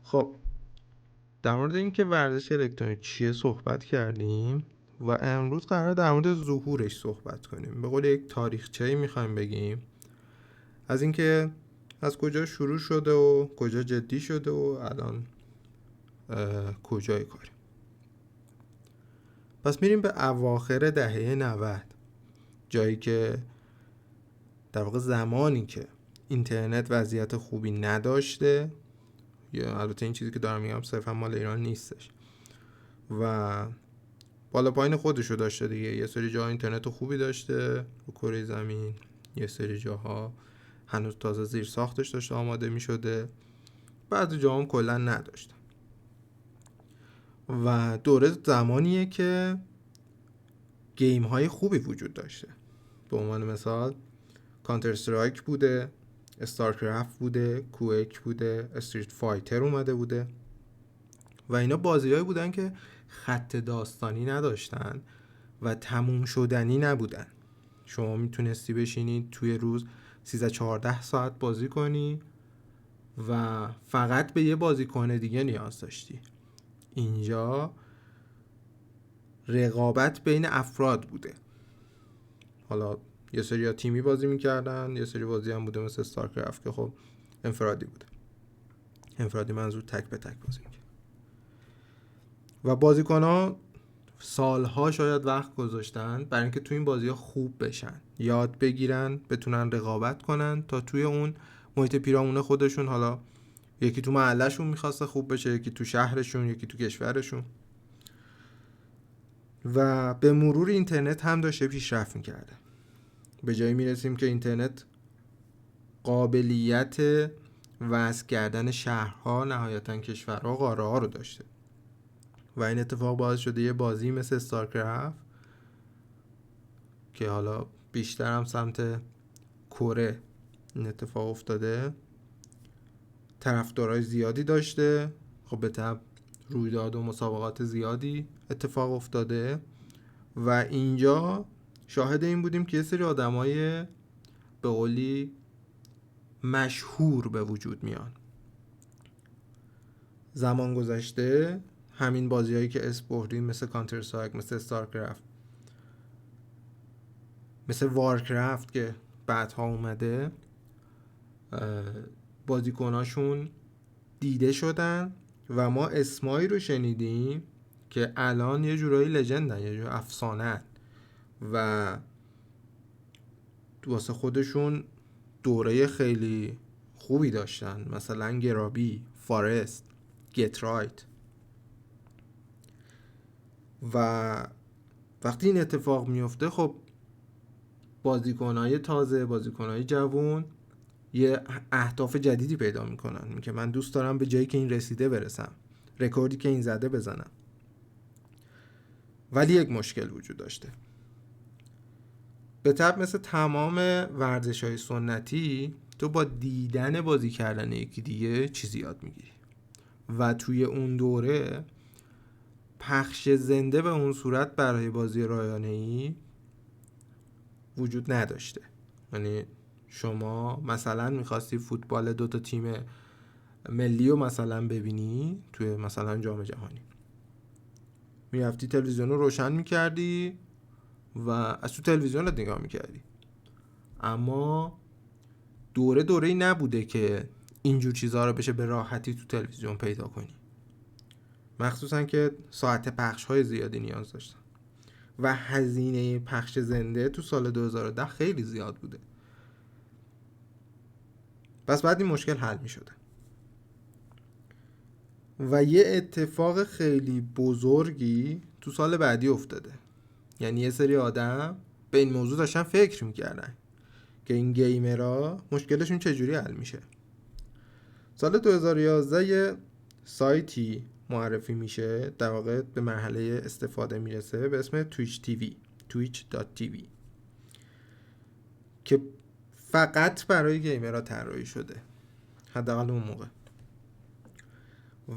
خب، در مورد اینکه ورزش الکترونیک چیه صحبت کردیم و امروز قراره در مورد ظهورش صحبت کنیم. به قول یک تاریخچه‌ای میخوایم بگیم از اینکه از کجا شروع شده و کجا جدی شده و الان کجای کاریم. پس میریم به اواخر دهه 90، جایی که در واقع زمانی که اینترنت وضعیت خوبی نداشته، یا البته این چیزی که دارم میگم صرفا مال ایران نیستش و بالا پایین خودشو داشته دیگه. یه سری جاها اینترنت خوبی داشته رو کره زمین، یه سری جاها هنوز تازه زیر ساختش داشته آماده می شده، بعضی جاها هم کلا نداشته. و دوره زمانیه که گیم های خوبی وجود داشته. به عنوان مثال کانتر استرایک بوده، استارکرافت بوده، کویک بوده، استریت فایتر اومده بوده و اینا بازی‌هایی بودن که خط داستانی نداشتن و تموم شدنی نبودن. شما میتونستی بشینی توی روز 13-14 ساعت بازی کنی و فقط به یه بازیکن دیگه نیاز داشتی. اینجا رقابت بین افراد بوده. حالا یه سری تیمی بازی میکردن، یه سری بازی هم بوده مثل استارکرافت که خب انفرادی بوده. انفرادی منظور تک به تک بازی میکرد و بازیکن‌ها سالها شاید وقت گذاشتن برای اینکه توی این بازی‌ها خوب بشن، یاد بگیرن، بتونن رقابت کنن تا توی اون محیط پیرامون خودشون، حالا یکی تو محله‌شون می‌خواسته خوب بشه، یکی تو شهرشون، یکی تو کشورشون. و به مرور اینترنت هم داشته پیشرفت می‌کرده. به جایی میرسیم که اینترنت قابلیت وصل کردن شهرها، نهایتاً کشورها، قاره‌ها رو داشته و این اتفاق باعث شده یه بازی مثل استارکرافت که حالا بیشتر هم سمت کره این اتفاق افتاده، طرفدارای زیادی داشته. خب به طب رویداد و مسابقات زیادی اتفاق افتاده و اینجا شاهد این بودیم که یه سری آدمای به قولی مشهور به وجود میان. زمان گذشته همین بازیایی که اسم بردیم مثل کانتر استرایک، مثل استارکرافت، مثل وارکرافت که بعدها اومده، بازیکناشون دیده شدن و ما اسمایی رو شنیدیم که الان یه جورایی لژندن، یه جور افسانه‌ان و واسه خودشون دوره خیلی خوبی داشتن، مثلا گرابی، فارست، گت رایت. و وقتی این اتفاق میفته خب بازیکنای تازه، بازیکنای جوون یه اهداف جدیدی پیدا میکنن که من دوست دارم به جایی که این رسیده برسم، رکوردی که این زده بزنم. ولی یک مشکل وجود داشته. به طب مثل تمام ورزش‌های سنتی تو با دیدن بازی کردن یکی دیگه چیزی یاد میگیری و توی اون دوره پخش زنده به اون صورت برای بازی رایانه‌ای وجود نداشته. یعنی شما مثلا میخواستی فوتبال دوتا تیم ملی رو مثلا ببینی توی مثلا جام جهانی، میرفتی تلویزیون رو روشن میکردی و از تو تلویزیون رو نگاه میکردی. اما دوره‌ای نبوده که اینجور چیزها رو بشه به راحتی تو تلویزیون پیدا کنی، مخصوصا که ساعت پخش های زیادی نیاز داشتن و هزینه پخش زنده تو سال 2010 خیلی زیاد بوده. پس بعد این مشکل حل می شده و یه اتفاق خیلی بزرگی تو سال بعدی افتاده. یعنی یه سری آدم به این موضوع داشتن فکر میکردن که این گیمرها مشکلشون چجوری حل میشه. سال 2011 یه سایتی معرفی میشه، در واقع به مرحله استفاده میرسه، به اسم تویچ تیوی، twitch.tv، که فقط برای گیمرها طراحی شده، حداقل اون موقع.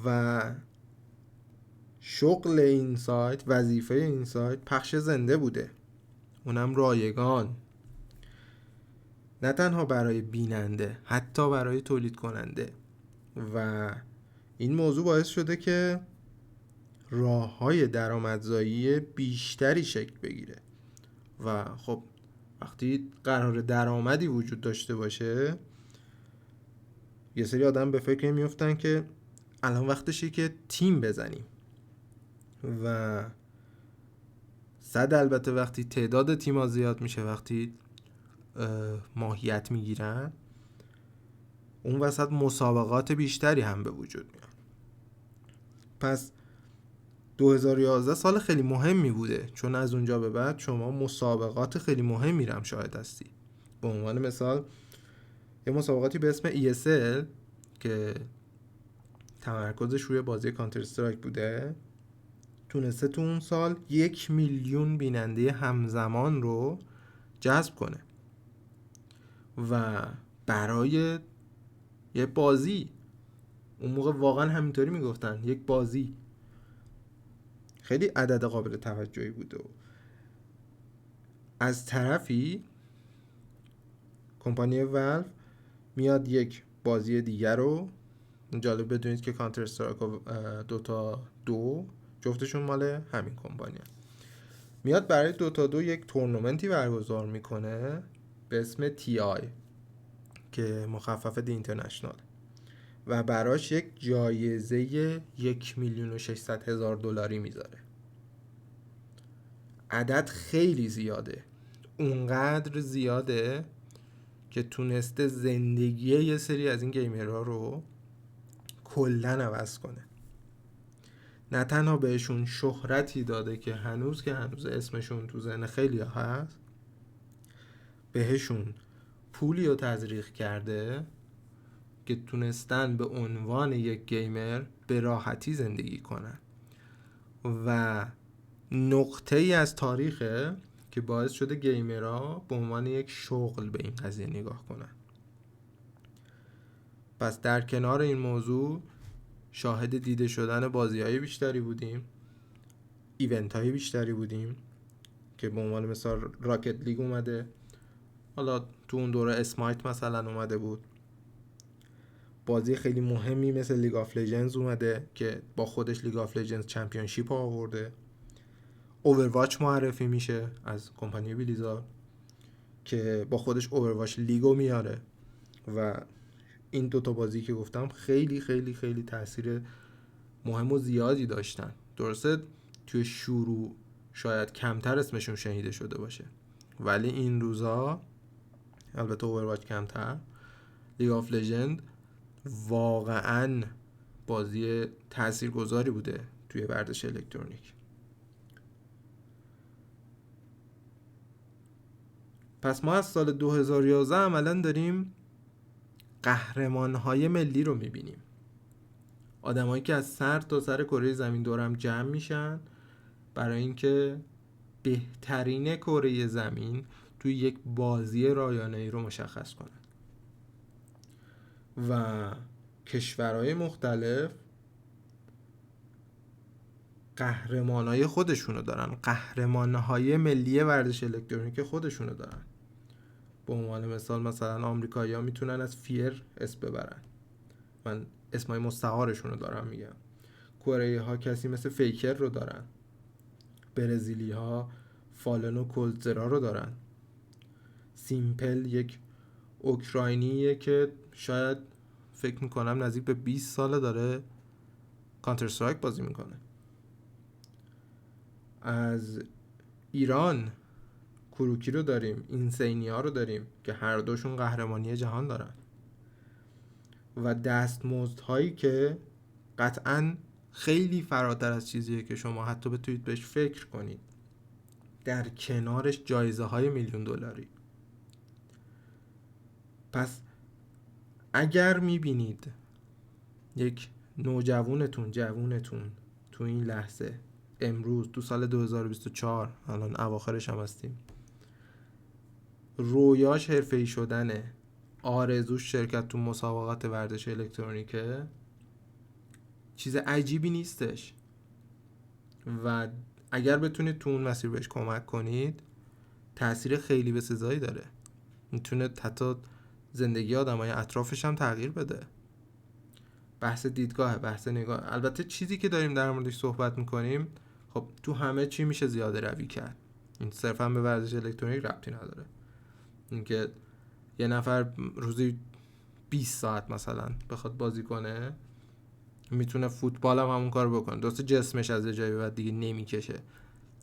و شغل این سایت، وظیفه این سایت پخش زنده بوده، اونم رایگان. نه تنها برای بیننده، حتی برای تولید کننده. و این موضوع باعث شده که راه‌های درآمدزایی بیشتری شکل بگیره و خب وقتی قرار درآمدی وجود داشته باشه، یه سری آدم به فکر میفتن که الان وقتشه که تیم بزنیم و البته وقتی تعداد تیم‌ها زیاد میشه، وقتی ماهیت میگیرن، اون وسط مسابقات بیشتری هم به وجود میاد. پس 2011 سال خیلی مهمی بوده، چون از اونجا به بعد شما مسابقات خیلی مهمی هم شاهد هستی. به عنوان مثال یه مسابقاتی به اسم ESL که تمرکزش روی بازی کانتر استرایک بوده، تونسته تو اون سال 1 میلیون بیننده همزمان رو جذب کنه و برای یه بازی، اون موقع واقعا همینطوری میگفتن یک بازی، خیلی عدد قابل توجهی بوده. از طرفی کمپانی والو میاد یک بازی دیگر رو، جالب بدونید که کانتر استرایک و دوتا 2 جفتشون مال همین کمپانی هست. میاد برای دوتا 2 یک تورنمنتی برگزار میکنه به اسم TI که مخفف دی اینترنشنال و براش یک جایزه 1,600,000 دلاری میذاره. عدد خیلی زیاده، اونقدر زیاده که تونسته زندگی یه سری از این گیمرها رو کلن عوض کنه. نه تنها بهشون شهرتی داده که هنوز اسمشون تو ذهن خیلی هست، بهشون پولی رو تزریق کرده که تونستن به عنوان یک گیمر به راحتی زندگی کنن و نقطه ای از تاریخه که باعث شده گیمرها به عنوان یک شغل به این قضیه نگاه کنن. پس در کنار این موضوع شاهد دیده شدن بازی‌های بیشتری بودیم، ایونت‌های بیشتری بودیم که به عنوان مثال راکت لیگ اومده، حالا تو اون دوره اسمایت مثلا اومده بود، بازی خیلی مهمی مثل لیگ آف لژندز اومده که با خودش لیگ آف لژندز چمپیونشیپ آورده، اوورواچ معرفی میشه از کمپانی بلیزارد که با خودش اوورواچ لیگو میاره و این دوتا بازی که گفتم خیلی خیلی خیلی تاثیر مهم و زیادی داشتن. درسته توی شروع شاید کمتر اسمشون شنیده شده باشه، ولی این روزا، البته اوورواچ کمتر، لیگ آف لژند واقعا بازی تاثیرگذاری بوده توی ورزش الکترونیک. پس ما از سال 2011 عملا داریم قهرمان‌های ملی رو می‌بینیم، آدمایی که از سر تا سر کره زمین دور هم جمع میشن برای اینکه بهترین کره زمین توی یک بازی رایانه‌ای رو مشخص کنن و کشورهای مختلف قهرمانای خودشونو دارن، قهرمانهای ملی ورزش الکترونیک خودشونو دارن. به عنوان مثلا آمریکایی‌ها میتونن از فیر اسم ببرن، من اسمای مستعارشونو دارم میگم. کره‌ای‌ها کسی مثل فیکر رو دارن، برزیلی‌ها فالن و کولترا رو دارن، سیمپل یک اوکراینیه که شاید فکر میکنم نزدیک به 20 ساله داره کانتر استرایک بازی میکنه. از ایران کروکی رو داریم، اینسینیا رو داریم که هر دوشون قهرمانی جهان دارن و دستمزدهایی که قطعاً خیلی فراتر از چیزیه که شما حتی بتونید بهش فکر کنید، در کنارش جایزه های میلیون دلاری. پس اگر میبینید یک جوونتون تو این لحظه امروز تو سال 2024 الان اواخرش هم هستیم، رویاش حرفه‌ای شدنه، آرزوش شرکت تو مسابقات ورزش الکترونیکه، چیز عجیبی نیستش و اگر بتونید تو اون مسیر بهش کمک کنید تأثیر خیلی بسزایی داره. میتونه حتی زندگی آدمای اطرافش هم تغییر بده. بحث دیدگاه، بحث نگاه. البته چیزی که داریم در موردش صحبت میکنیم خب تو همه چی میشه زیاده روی کرد، این صرفا به ورزش الکترونیک ربطی نداره. اینکه یه نفر روزی 20 ساعت مثلا بخواد بازی کنه، میتونه فوتبال هم همون کار بکنه، درسته جسمش از جایی به بعد دیگه نمیکشه،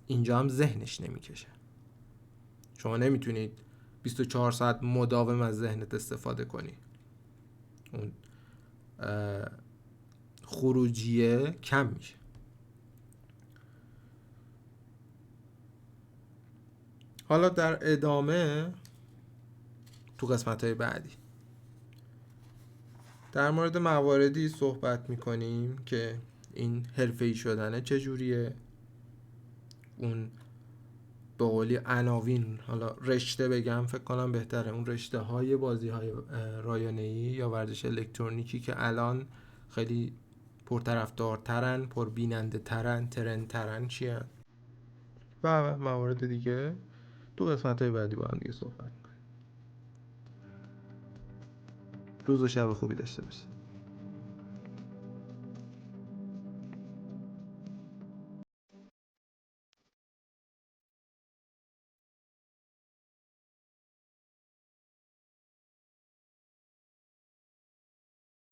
اینجا هم ذهنش نمیکشه. شما نمیتونید 24 ساعت مداوم از ذهنت استفاده کنی، اون خروجیه کم میشه. حالا در ادامه تو قسمت‌های بعدی در مورد مواردی صحبت میکنیم که این حرفه‌ای شدنه چجوریه، اون به قولی عناوین، حالا رشته بگم فکر کنم بهتره، اون رشته های بازی های رایانه‌ای یا ورزش الکترونیکی که الان خیلی پرطرفدارترن، پربیننده ترن، ترند ترن چیه و موارد دیگه تو قسمت های بعدی با هم دیگه صحبت کنیم. روز و شب خوبی داشته باشید.